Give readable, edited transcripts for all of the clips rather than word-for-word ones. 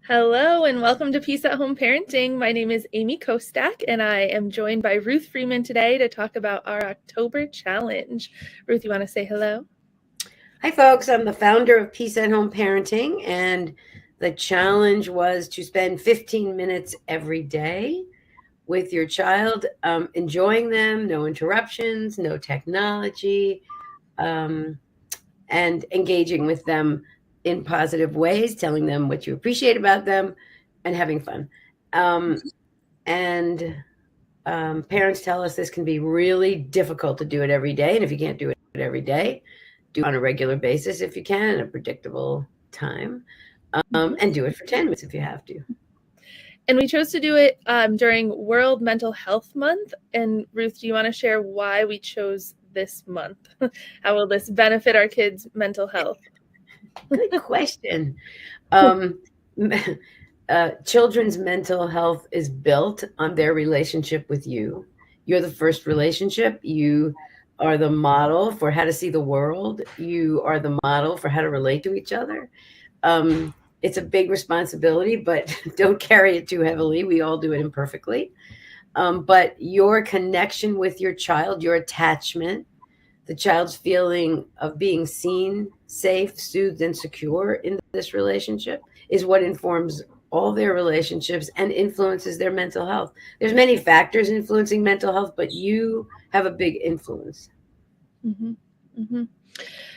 Hello and welcome to Peace at Home Parenting. My name is Amy Kostak and I am joined by Ruth Freeman today to talk about our October challenge. Ruth, you want to say hello? Hi, folks. I'm the founder of Peace at Home Parenting, and the challenge was to spend 15 minutes every day with your child, enjoying them, no interruptions, no technology, um, and engaging with them in positive ways, telling them what you appreciate about them, and having fun. And parents tell us this can be really difficult to do it every day. And if you can't do it every day, do it on a regular basis if you can, in a predictable time, and do it for 10 minutes if you have to. And we chose to do it during World Mental Health Month. And Ruth, do you want to share why we chose this month? How will this benefit our kids' mental health? Good question. Children's mental health is built on their relationship with you. You're the first relationship. You are the model for how to see the world. You are the model for how to relate to each other. It's a big responsibility, but don't carry it too heavily. We all do it imperfectly. But your connection with your child, your attachment, the child's feeling of being seen, safe, soothed, and secure in this relationship is what informs all their relationships and influences their mental health. There's many factors influencing mental health, but you have a big influence. Mm-hmm. Mm-hmm.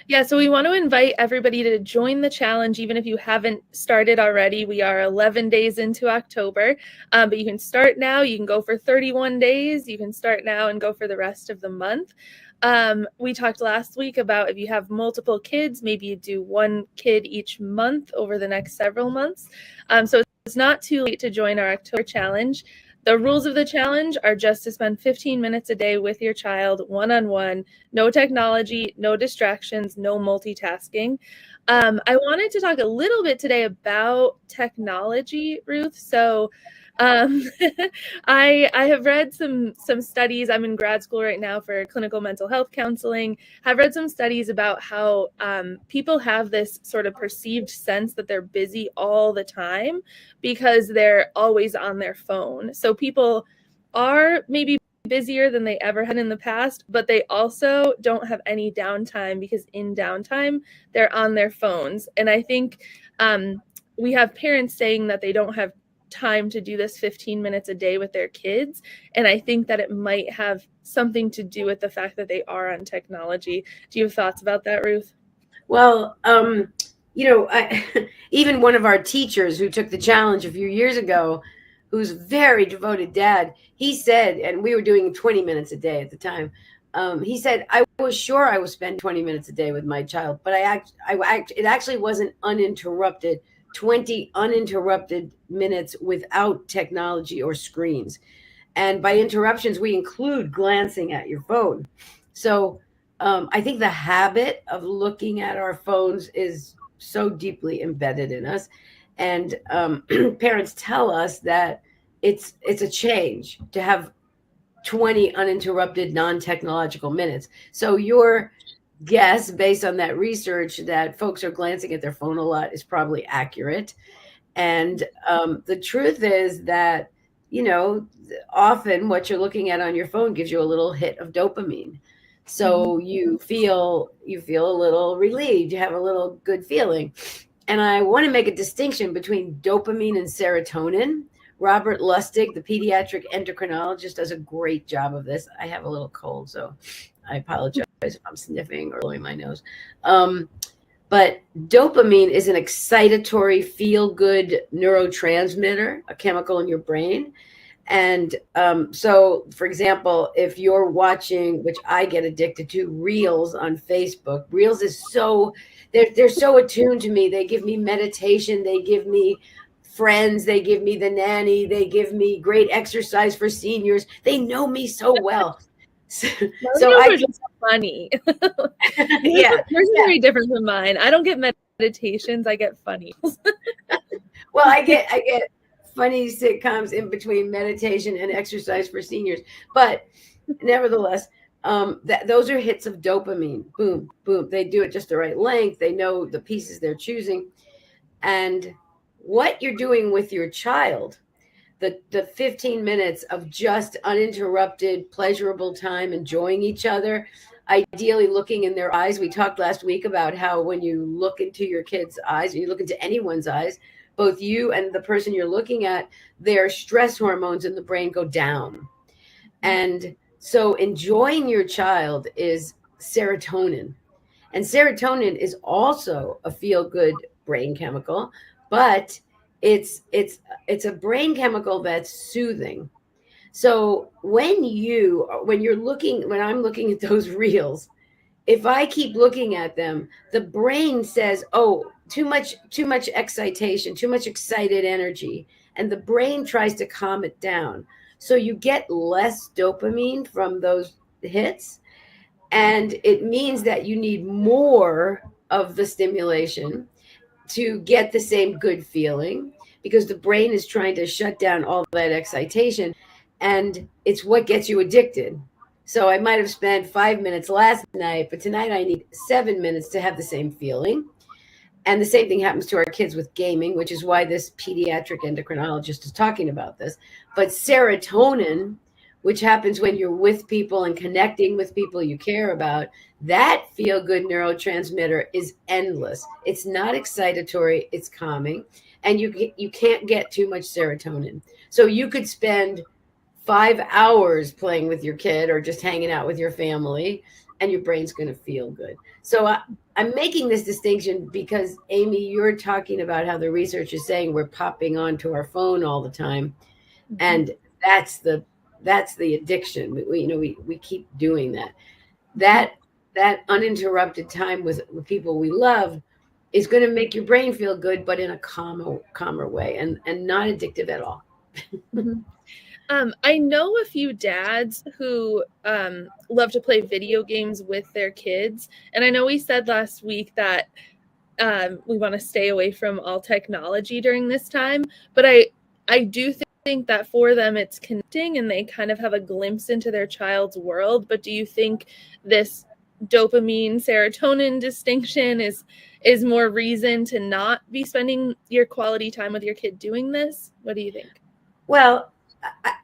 Yeah, so we want to invite everybody to join the challenge, even if you haven't started already. We are 11 days into October, but you can start now. You can go for 31 days. You can start now and go for the rest of the month. We talked last week about if you have multiple kids, maybe you do one kid each month over the next several months. So it's not too late to join our October challenge. The rules of the challenge are just to spend 15 minutes a day with your child, one-on-one, no technology, no distractions, no multitasking. I wanted to talk a little bit today about technology, Ruth. So I have read some studies. I'm in grad school right now for clinical mental health counseling. I've read some studies about how people have this sort of perceived sense that they're busy all the time because they're always on their phone. So people are maybe busier than they ever had in the past, but they also don't have any downtime because in downtime, they're on their phones. And I think we have parents saying that they don't have time to do this 15 minutes a day with their kids. And I think that it might have something to do with the fact that they are on technology. Do you have thoughts about that, Ruth? Well, even one of our teachers who took the challenge a few years ago, who's a very devoted dad, he said, and we were doing 20 minutes a day at the time. He said, I was sure I was spending 20 minutes a day with my child, but it actually wasn't uninterrupted, 20 uninterrupted minutes without technology or screens. And by interruptions, we include glancing at your phone. So I think the habit of looking at our phones is so deeply embedded in us. And parents tell us that it's a change to have 20 uninterrupted non-technological minutes. So your guess based on that research that folks are glancing at their phone a lot is probably accurate. And the truth is that, often what you're looking at on your phone gives you a little hit of dopamine. So you feel a little relieved, you have a little good feeling. And I want to make a distinction between dopamine and serotonin. Robert Lustig, the pediatric endocrinologist, does a great job of this. I have a little cold, so I apologize if I'm sniffing or blowing my nose. But dopamine is an excitatory, feel-good neurotransmitter, a chemical in your brain. And so, for example, if you're watching, which I get addicted to, reels on Facebook, reels is they're so attuned to me. They give me meditation. They give me friends. They give me the nanny. They give me great exercise for seniors. They know me so well. So, so Those I are just funny. yeah. Yours is very different from mine. I don't get meditations. I get funny. Well, I get funny sitcoms in between meditation and exercise for seniors, but nevertheless, those are hits of dopamine. Boom, boom. They do it just the right length. They know the pieces they're choosing, and what you're doing with your child, the 15 minutes of just uninterrupted, pleasurable time, enjoying each other, ideally looking in their eyes. We talked last week about how when you look into your kids' eyes, and you look into anyone's eyes, both you and the person you're looking at, their stress hormones in the brain go down. And so enjoying your child is serotonin. And serotonin is also a feel good brain chemical, but it's a brain chemical that's soothing. So when I'm looking at those reels, if I keep looking at them, the brain says, "Oh, too much excitation, too much excited energy." And the brain tries to calm it down. So you get less dopamine from those hits, and it means that you need more of the stimulation to get the same good feeling, because the brain is trying to shut down all that excitation, and it's what gets you addicted. So I might have spent 5 minutes last night, but tonight I need 7 minutes to have the same feeling. And the same thing happens to our kids with gaming, which is why this pediatric endocrinologist is talking about this. But serotonin, which happens when you're with people and connecting with people you care about, that feel good neurotransmitter is endless. It's not excitatory, it's calming, and you can't get too much serotonin. So you could spend 5 hours playing with your kid or just hanging out with your family, and your brain's going to feel good. So I'm making this distinction because, Amy, you're talking about how the research is saying we're popping onto our phone all the time, Mhm. and that's the that's the addiction. We keep doing that. That uninterrupted time with people we love is going to make your brain feel good, but in a calmer way, and not addictive at all. Mhm. I know a few dads who love to play video games with their kids. And I know we said last week that we want to stay away from all technology during this time. But I do think that for them it's connecting and they kind of have a glimpse into their child's world. But do you think this dopamine serotonin distinction is more reason to not be spending your quality time with your kid doing this? What do you think? Well,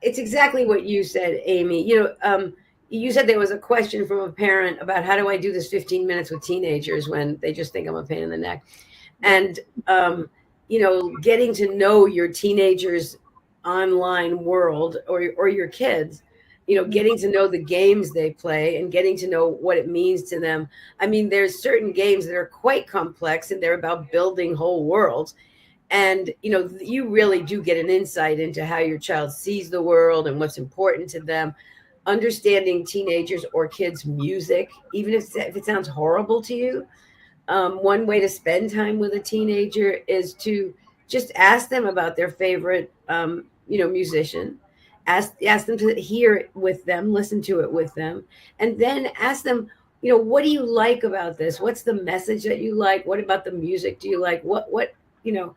it's exactly what you said, Amy. You said there was a question from a parent about how do I do this 15 minutes with teenagers when they just think I'm a pain in the neck. Yeah. And, getting to know your teenagers' online world, or your kids, getting to know the games they play and getting to know what it means to them. I mean, there's certain games that are quite complex and they're about building whole worlds, and you really do get an insight into how your child sees the world and what's important to them. Understanding teenagers or kids music, even if it sounds horrible to you, one way to spend time with a teenager is to just ask them about their favorite musician. Ask them to hear it with them, listen to it with them, and then ask them, what do you like about this? What's the message that you like? What about the music do you like? What you know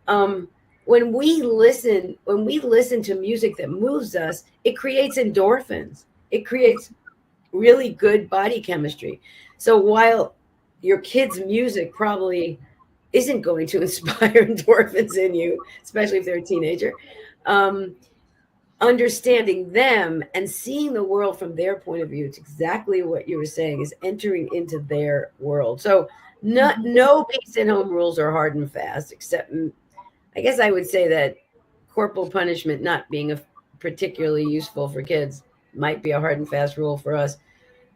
um, when we listen to music that moves us, it creates endorphins. It creates really good body chemistry. So while your kid's music probably isn't going to inspire endorphins in you, especially if they're a teenager, um, understanding them and seeing the world from their point of view, it's exactly what you were saying, is entering into their world. So Mhm. no peace at home rules are hard and fast, except I guess I would say that corporal punishment not being particularly useful for kids might be a hard and fast rule for us.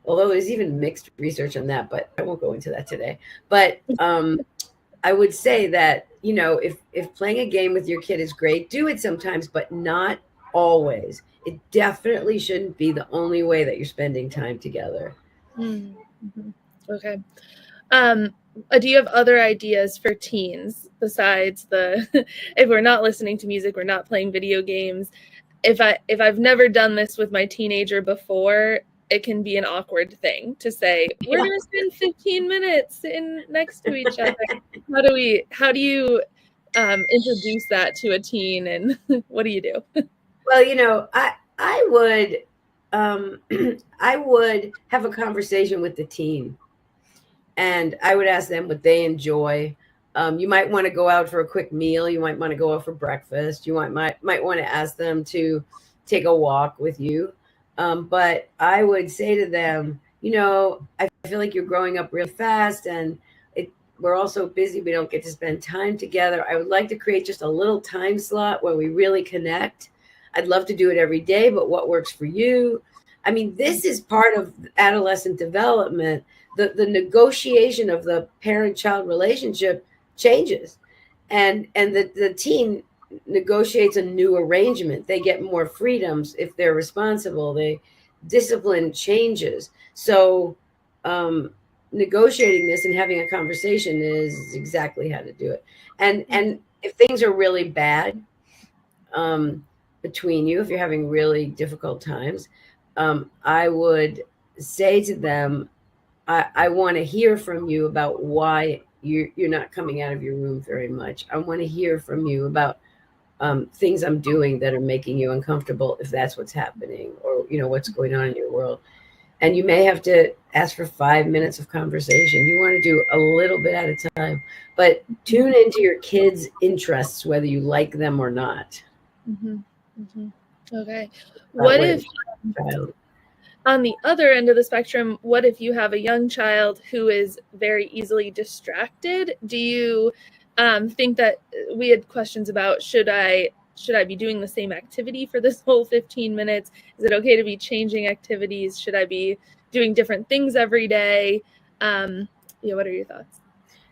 Although there's even mixed research on that, but I won't go into that today. But I would say that, if playing a game with your kid is great, do it sometimes, but not always. It definitely shouldn't be the only way that you're spending time together. Mhm. Okay. Um, do you have other ideas for teens besides the if we're not listening to music, we're not playing video games? If I've never done this with my teenager before, it can be an awkward thing to say, we're Yeah. gonna spend 15 minutes in next to each other. How do you introduce that to a teen and what do you do? Well, I would I would have a conversation with the teen, and I would ask them what they enjoy. You might want to go out for a quick meal. You might want to go out for breakfast. You might want to ask them to take a walk with you. But I would say to them, I feel like you're growing up really fast, and we're all so busy we don't get to spend time together. I would like to create just a little time slot where we really connect. I'd love to do it every day, but what works for you? I mean, this is part of adolescent development. The negotiation of the parent-child relationship changes, and the teen negotiates a new arrangement. They get more freedoms if they're responsible. They discipline changes. So negotiating this and having a conversation is exactly how to do it. And if things are really bad between you, if you're having really difficult times, I would say to them, I want to hear from you about why you're not coming out of your room very much. I want to hear from you about things I'm doing that are making you uncomfortable, if that's what's happening, or what's going on in your world. And you may have to ask for 5 minutes of conversation. You want to do a little bit at a time, but tune into your kids' interests, whether you like them or not. Mm-hmm. Mm-hmm. Okay. What if child. On the other end of the spectrum, what if you have a young child who is very easily distracted? Do you think that we had questions about should I be doing the same activity for this whole 15 minutes? Is it okay to be changing activities? Should I be doing different things every day? What are your thoughts?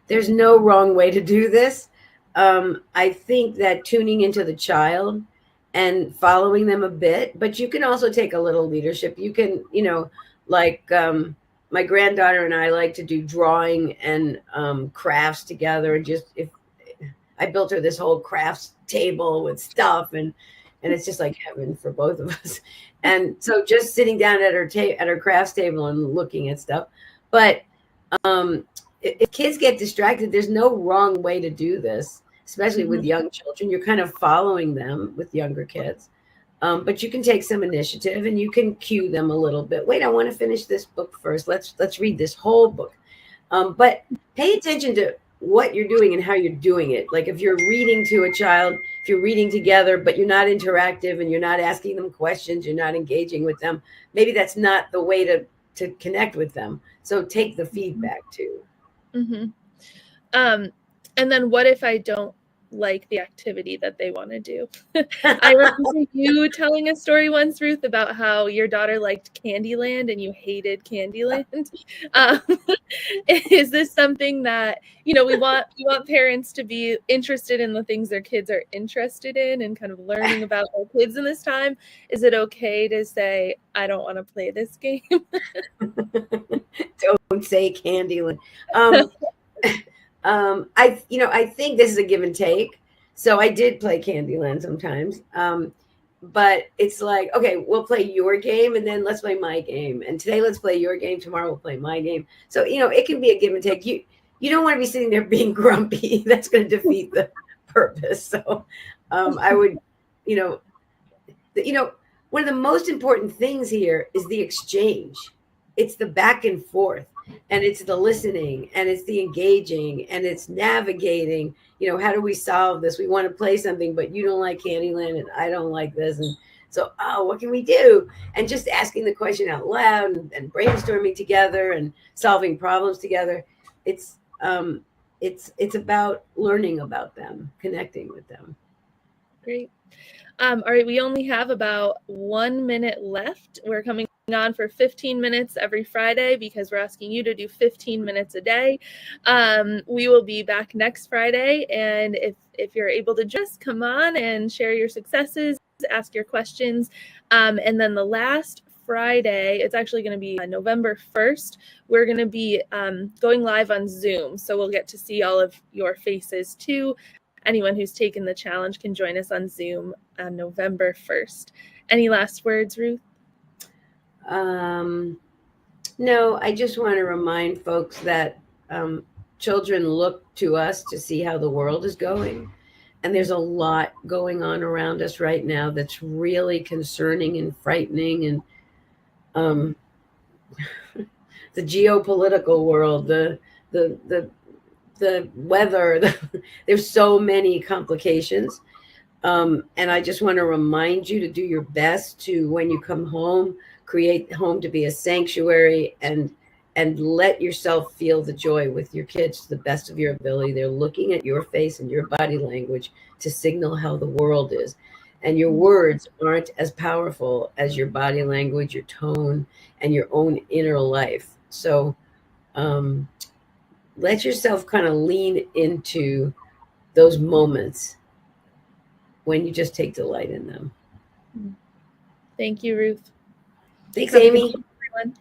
There's no wrong way to do this. I think that tuning into the child and following them a bit, but you can also take a little leadership. You can, like my granddaughter and I like to do drawing and crafts together. And just if I built her this whole crafts table with stuff, and it's just like heaven for both of us. And so just sitting down at her crafts table and looking at stuff. But if kids get distracted, there's no wrong way to do this, especially with young children. You're kind of following them with younger kids. But you can take some initiative and you can cue them a little bit. Wait, I want to finish this book first. Let's read this whole book. But pay attention to what you're doing and how you're doing it. Like if you're reading to a child, if you're reading together, but you're not interactive and you're not asking them questions, you're not engaging with them, maybe that's not the way to connect with them. So take the feedback too. Mm-hmm. And then what if I don't like the activity that they want to do? I remember you telling a story once, Ruth, about how your daughter liked Candyland and you hated Candyland. Is this something that, we want parents to be interested in the things their kids are interested in and kind of learning about their kids in this time? Is it okay to say, I don't want to play this game? Don't say Candyland. I think this is a give and take. So I did play Candyland sometimes. But it's like, okay, we'll play your game and then let's play my game. And today let's play your game. Tomorrow we'll play my game. So, it can be a give and take. You don't want to be sitting there being grumpy. That's going to defeat the purpose. So I would, one of the most important things here is the exchange. It's the back and forth. And it's the listening, and it's the engaging, and it's navigating. How do we solve this? We want to play something, but you don't like Candyland, and I don't like this. And so, what can we do? And just asking the question out loud and brainstorming together and solving problems together. It's about learning about them, connecting with them. Great. All right, we only have about 1 minute left. We're coming on for 15 minutes every Friday because we're asking you to do 15 minutes a day. We will be back next Friday, and if you're able to just come on and share your successes, ask your questions, and then the last Friday, it's actually going to be November 1st, we're going to be going live on Zoom, so we'll get to see all of your faces too. Anyone who's taken the challenge can join us on Zoom on November 1st. Any last words, Ruth? No, I just want to remind folks that children look to us to see how the world is going. And there's a lot going on around us right now that's really concerning and frightening. And the geopolitical world, the the weather. There's so many complications. And I just want to remind you to do your best to, when you come home, create home to be a sanctuary, and let yourself feel the joy with your kids to the best of your ability. They're looking at your face and your body language to signal how the world is. And your words aren't as powerful as your body language, your tone, and your own inner life. So um, let yourself kind of lean into those moments when you just take delight in them. Thank you, Ruth. Thanks, Have a good Amy. day, everyone.